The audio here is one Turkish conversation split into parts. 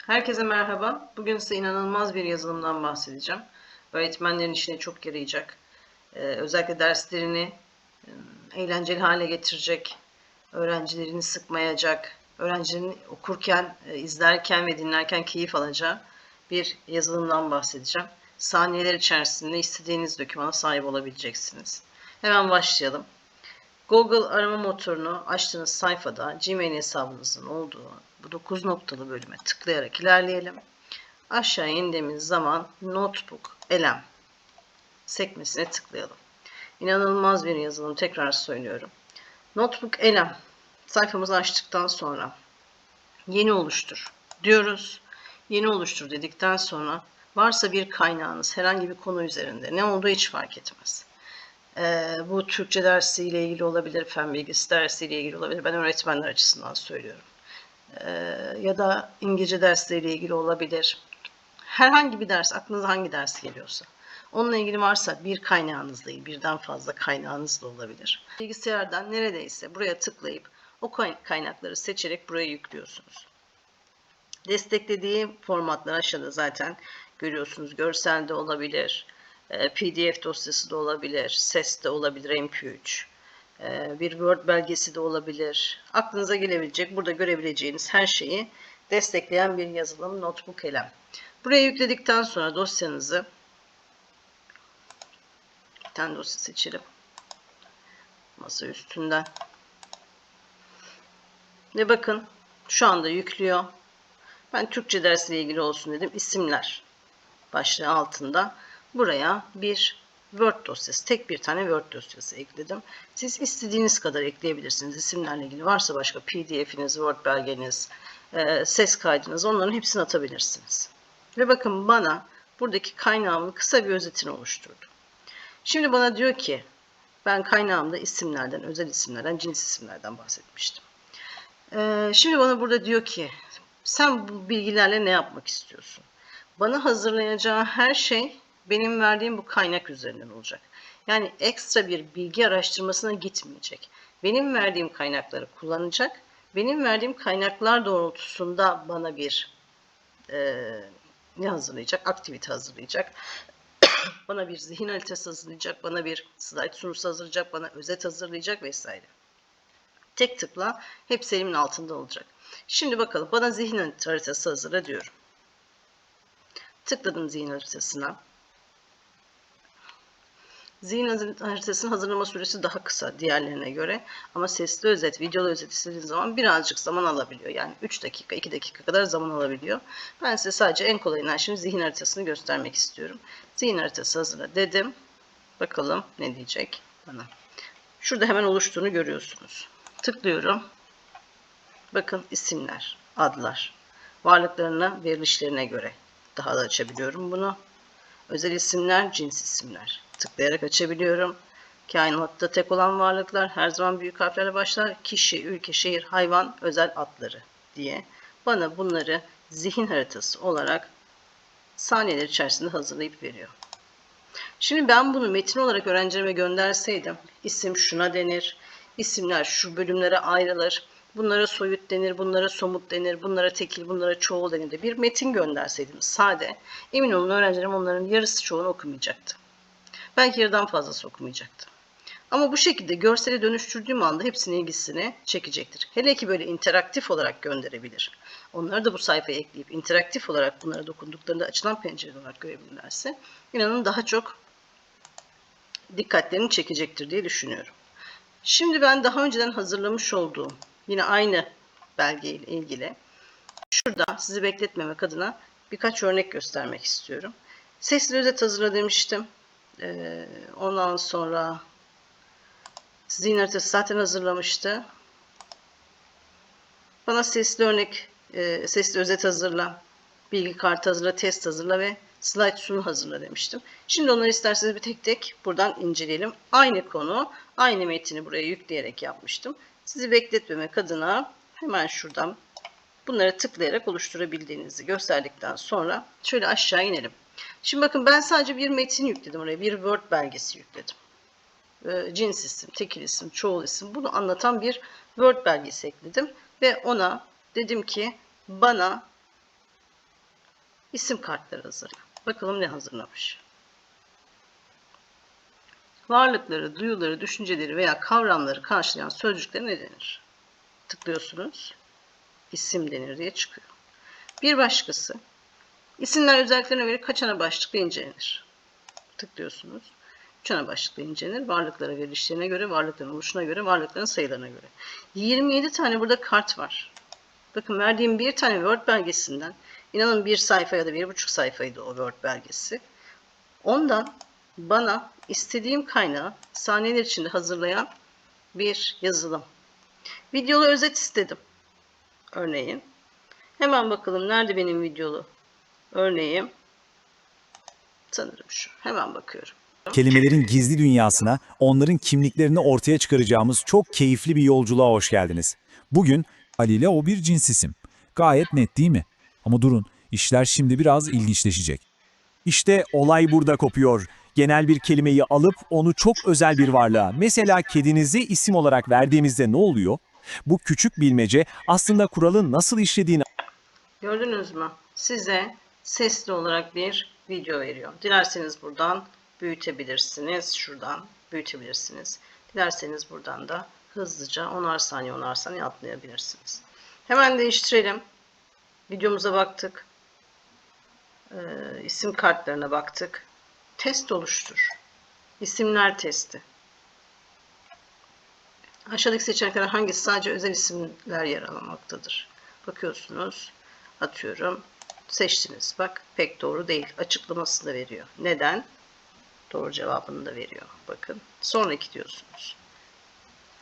Herkese merhaba. Bugün size inanılmaz bir yazılımdan bahsedeceğim. Öğretmenlerin işine çok yarayacak. Özellikle derslerini eğlenceli hale getirecek, öğrencilerini sıkmayacak, öğrencilerin okurken, izlerken ve dinlerken keyif alacağı bir yazılımdan bahsedeceğim. Saniyeler içerisinde istediğiniz dokümana sahip olabileceksiniz. Hemen başlayalım. Google arama motorunu açtığınız sayfada Gmail hesabınızın olduğu bu 9 noktalı bölüme tıklayarak ilerleyelim. Aşağı indiğimiz zaman Notebook Elem sekmesine tıklayalım. İnanılmaz bir yazılım, tekrar söylüyorum. Notebook Elem sayfamızı açtıktan sonra yeni oluştur diyoruz. Yeni oluştur dedikten sonra varsa bir kaynağınız herhangi bir konu üzerinde, ne olduğu hiç fark etmez. Bu Türkçe dersiyle ilgili olabilir, fen bilgisi dersiyle ilgili olabilir. Ben öğretmenler açısından söylüyorum. Ya da İngilizce dersleriyle ilgili olabilir. Herhangi bir ders, aklınıza hangi ders geliyorsa. Onunla ilgili varsa bir kaynağınız değil, birden fazla kaynağınız da olabilir. Bilgisayardan neredeyse buraya tıklayıp o kaynakları seçerek buraya yüklüyorsunuz. Desteklediği formatlar aşağıda zaten görüyorsunuz. Görsel de olabilir, PDF dosyası da olabilir, ses de olabilir, MP3, bir Word belgesi de olabilir. Aklınıza gelebilecek, burada görebileceğiniz her şeyi destekleyen bir yazılım Notebook Elem. Buraya yükledikten sonra dosyanızı, bir tane dosya seçelim masa üstünden ve bakın şu anda yüklüyor. Ben Türkçe dersiyle ilgili olsun dedim. İsimler başlığı altında buraya bir Word dosyası, tek bir tane Word dosyası ekledim. Siz istediğiniz kadar ekleyebilirsiniz. İsimlerle ilgili varsa başka PDF'iniz, Word belgeniz, ses kaydınız, onların hepsini atabilirsiniz. Ve bakın bana buradaki kaynağımın kısa bir özetini oluşturdu. Şimdi bana diyor ki ben kaynağımda isimlerden, özel isimlerden, cins isimlerden bahsetmiştim. Şimdi bana burada diyor ki sen bu bilgilerle ne yapmak istiyorsun? Bana hazırlayacağı her şey benim verdiğim bu kaynak üzerinden olacak. Yani ekstra bir bilgi araştırmasına gitmeyecek. Benim verdiğim kaynakları kullanacak. Benim verdiğim kaynaklar doğrultusunda bana bir ne hazırlayacak? Aktivite hazırlayacak. Bana bir zihin haritası hazırlayacak. Bana bir slide sunusu hazırlayacak. Bana özet hazırlayacak vesaire. Tek tıkla hepsi elimin altında olacak. Şimdi bakalım bana zihin haritası hazırla diyorum. Tıkladım zihin haritasına. Zihin haritasının hazırlama süresi daha kısa diğerlerine göre. Ama sesli özet, videolu özet istediğiniz zaman birazcık zaman alabiliyor. Yani 3 dakika, 2 dakika kadar zaman alabiliyor. Ben size sadece en kolayından şimdi zihin haritasını göstermek istiyorum. Zihin haritası hazırla dedim. Bakalım ne diyecek bana. Şurada hemen oluştuğunu görüyorsunuz. Tıklıyorum. Bakın isimler, adlar, varlıklarına, verilişlerine göre daha da açabiliyorum bunu. Özel isimler, cins isimler. Tıklayarak açabiliyorum. Kainatta tek olan varlıklar her zaman büyük harflerle başlar. Kişi, ülke, şehir, hayvan, özel adları diye. Bana bunları zihin haritası olarak saniyeler içerisinde hazırlayıp veriyor. Şimdi ben bunu metin olarak öğrencilerime gönderseydim, isim şuna denir, isimler şu bölümlere ayrılır, bunlara soyut denir, bunlara somut denir, bunlara tekil, bunlara çoğul denir de bir metin gönderseydim sade, emin olun öğrencilerim onların yarısı çoğunu okumayacaktı. Belki yarıdan fazlası okumayacaktı. Ama bu şekilde görsele dönüştürdüğüm anda hepsinin ilgisini çekecektir. Hele ki böyle interaktif olarak gönderebilir. Onları da bu sayfaya ekleyip interaktif olarak bunlara dokunduklarında açılan pencere olarak görebilirlerse inanın daha çok dikkatlerini çekecektir diye düşünüyorum. Şimdi ben daha önceden hazırlamış olduğum yine aynı belgeyle ilgili şurada sizi bekletmemek adına birkaç örnek göstermek istiyorum. Sesli özet hazırla demiştim. Ondan sonra zihin haritası zaten hazırlamıştı. Bana sesli örnek, sesli özet hazırla, bilgi kartı hazırla, test hazırla ve slide sunu hazırla demiştim. Şimdi onları isterseniz bir tek tek buradan inceleyelim. Aynı konu, aynı metini buraya yükleyerek yapmıştım. Sizi bekletmemek adına hemen şuradan bunları tıklayarak oluşturabildiğinizi gösterdikten sonra şöyle aşağı inelim. Şimdi bakın ben sadece bir metin yükledim oraya, bir Word belgesi yükledim. Cins isim, tekil isim, çoğul isim bunu anlatan bir Word belgesi ekledim ve ona dedim ki bana İsim kartları hazırla. Bakalım ne hazırlamış. Varlıkları, duyuları, düşünceleri veya kavramları karşılayan sözcüklere ne denir? Tıklıyorsunuz. İsim denir diye çıkıyor. Bir başkası. İsimler özelliklerine göre kaç ana başlıkla incelenir? Tıklıyorsunuz. 3 ana başlıkla incelenir. Varlıklara verilişlerine göre, varlıkların oluşuna göre, varlıkların sayılarına göre. 27 tane burada kart var. Bakın verdiğim bir tane Word belgesinden, inanın bir sayfa ya da 1,5 sayfaydı o Word belgesi. Ondan bana istediğim kaynağı saniyeler içinde hazırlayan bir yazılım. Videolu özet istedim. Örneğin. Hemen bakalım nerede benim videolu örneğim. Sanırım şu. Hemen bakıyorum. Kelimelerin gizli dünyasına, onların kimliklerini ortaya çıkaracağımız çok keyifli bir yolculuğa hoş geldiniz. Bugün Ali ile o bir cins isim. Gayet net değil mi? Ama durun, işler şimdi biraz ilginçleşecek. İşte olay burada kopuyor. Genel bir kelimeyi alıp onu çok özel bir varlığa, mesela kedinize isim olarak verdiğimizde ne oluyor? Bu küçük bilmece aslında kuralın nasıl işlediğini Gördünüz mü? Size sesli olarak bir video veriyor. Dilerseniz buradan büyütebilirsiniz. Şuradan büyütebilirsiniz. Dilerseniz buradan da hızlıca 10'ar saniye atlayabilirsiniz. Hemen değiştirelim. Videomuza baktık. İsim kartlarına baktık. Test oluştur. İsimler testi. Aşağıdaki seçeneklerden hangisi sadece özel isimler yer almaktadır? Bakıyorsunuz. Atıyorum. Seçtiniz. Bak pek doğru değil. Açıklamasını da veriyor. Neden? Doğru cevabını da veriyor. Bakın. Sonraki diyorsunuz.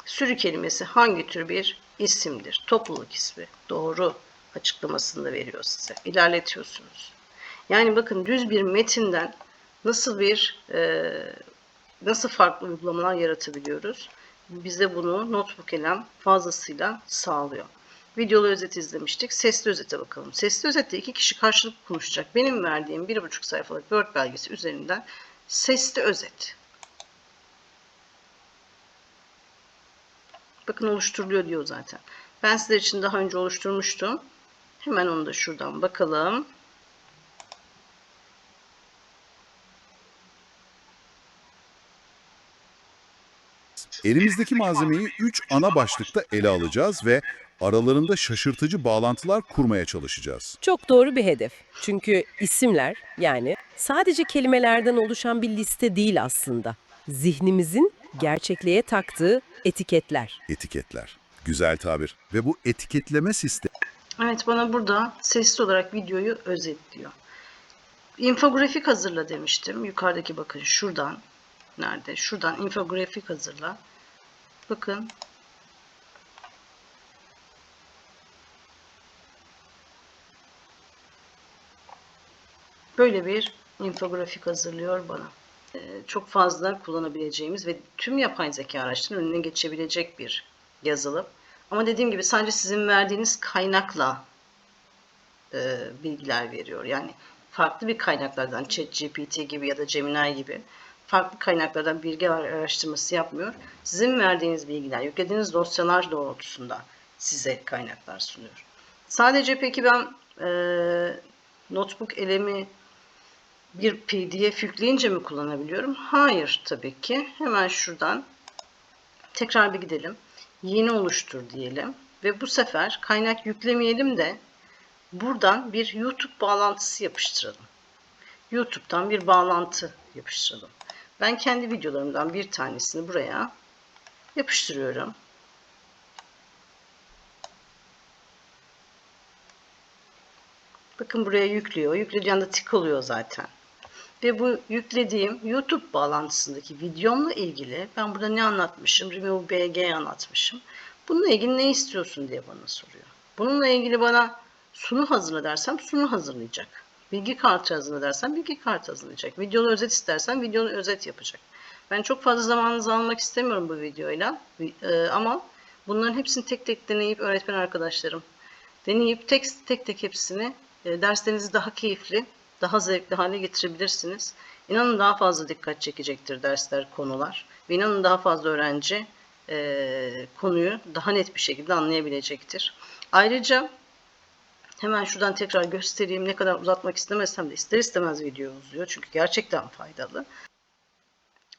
Sürü kelimesi hangi tür bir isimdir? Topluluk ismi. Doğru açıklamasını da veriyor size. İlerletiyorsunuz. Yani bakın düz bir metinden nasıl farklı uygulamalar yaratabiliyoruz? Bize bunu Notebook Elem fazlasıyla sağlıyor. Videolu özet izlemiştik. Sesli özete bakalım. Sesli özette iki kişi karşılıklı konuşacak. Benim verdiğim 1,5 sayfalık Word belgesi üzerinden sesli özet. Bakın oluşturuluyor diyor zaten. Ben sizler için daha önce oluşturmuştum. Hemen onu da şuradan bakalım. Elimizdeki malzemeyi 3 ana başlıkta ele alacağız ve aralarında şaşırtıcı bağlantılar kurmaya çalışacağız. Çok doğru bir hedef. Çünkü isimler, yani sadece kelimelerden oluşan bir liste değil aslında. Zihnimizin gerçekliğe taktığı etiketler. Etiketler. Güzel tabir. Ve bu etiketleme sistemi Evet, bana burada sesli olarak videoyu özetliyor. İnfografik hazırla demiştim. Yukarıdaki bakın şuradan. Nerede? Şuradan infografik hazırla. Bakın. Böyle bir infografik hazırlıyor bana. Çok fazla kullanabileceğimiz ve tüm yapay zeka araçlarının önüne geçebilecek bir yazılım. Ama dediğim gibi sadece sizin verdiğiniz kaynakla bilgiler veriyor. Yani farklı bir kaynaklardan ChatGPT gibi ya da Gemini gibi farklı kaynaklardan bilgi araştırması yapmıyor. Sizin verdiğiniz bilgiler, yüklediğiniz dosyalar doğrultusunda size kaynaklar sunuyor. Sadece peki ben Notebook Elem'i bir PDF yükleyince mi kullanabiliyorum? Hayır tabii ki. Hemen şuradan tekrar bir gidelim. Yeni oluştur diyelim. Ve bu sefer kaynak yüklemeyelim de buradan bir YouTube bağlantısı yapıştıralım. YouTube'dan bir bağlantı yapıştıralım. Ben kendi videolarımdan bir tanesini buraya yapıştırıyorum. Bakın buraya yüklüyor. Yüklediği anda tik oluyor zaten. Ve bu yüklediğim YouTube bağlantısındaki videomla ilgili ben burada ne anlatmışım? Remove BG anlatmışım. Bununla ilgili ne istiyorsun diye bana soruyor. Bununla ilgili bana sunu hazırla dersem sunu hazırlayacak. Bilgi kartı hazırla dersem bilgi kartı hazırlayacak. Videolu özet istersen videolu özet yapacak. Ben çok fazla zamanınızı almak istemiyorum bu videoyla. Ama bunların hepsini tek tek deneyip öğretmen arkadaşlarım deneyip tek tek hepsini derslerinizi daha keyifli, daha zevkli hale getirebilirsiniz. İnanın daha fazla dikkat çekecektir dersler, konular. Ve inanın daha fazla öğrenci konuyu daha net bir şekilde anlayabilecektir. Ayrıca Hemen şuradan tekrar göstereyim. Ne kadar uzatmak istemesem de ister istemez video uzuyor. Çünkü gerçekten faydalı.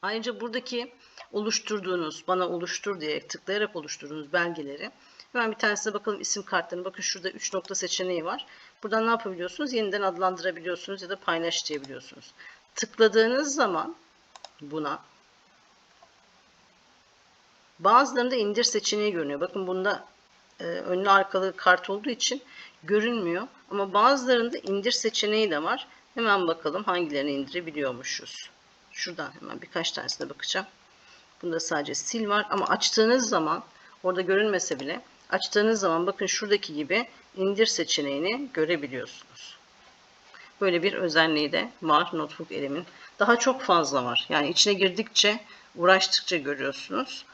Ayrıca buradaki oluşturduğunuz, bana oluştur diye tıklayarak oluşturduğunuz belgeleri hemen bir tanesine bakalım, isim kartlarına. Bakın şurada 3 nokta seçeneği var. Buradan ne yapabiliyorsunuz? Yeniden adlandırabiliyorsunuz ya da paylaş diyebiliyorsunuz. Tıkladığınız zaman buna bazılarında indir seçeneği görünüyor. Bakın bunda önlü arkalı kart olduğu için görünmüyor. Ama bazılarında indir seçeneği de var. Hemen bakalım hangilerini indirebiliyormuşuz. Şuradan hemen birkaç tanesine bakacağım. Bunda sadece sil var ama açtığınız zaman, orada görünmese bile açtığınız zaman bakın şuradaki gibi indir seçeneğini görebiliyorsunuz. Böyle bir özelliği de var Notebook L'min. Daha çok fazla var. Yani içine girdikçe, uğraştıkça görüyorsunuz.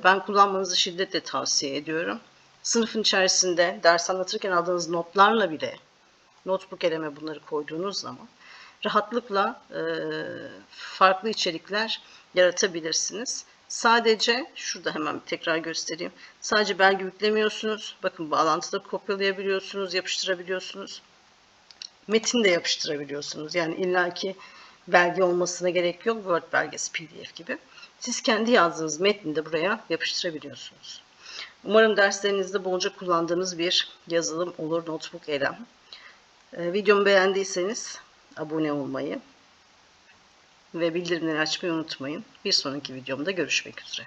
Ben kullanmanızı şiddetle tavsiye ediyorum. Sınıfın içerisinde ders anlatırken aldığınız notlarla bile Notebook L'me bunları koyduğunuz zaman rahatlıkla farklı içerikler yaratabilirsiniz. Sadece şurada hemen tekrar göstereyim. Sadece belge yüklemiyorsunuz. Bakın bağlantıda kopyalayabiliyorsunuz, yapıştırabiliyorsunuz. Metin de yapıştırabiliyorsunuz. Yani illaki belge olmasına gerek yok. Word belgesi, PDF gibi. Siz kendi yazdığınız metni de buraya yapıştırabiliyorsunuz. Umarım derslerinizde bolca kullandığınız bir yazılım olur Notebook L'm. Videomu beğendiyseniz abone olmayı ve bildirimleri açmayı unutmayın. Bir sonraki videomda görüşmek üzere.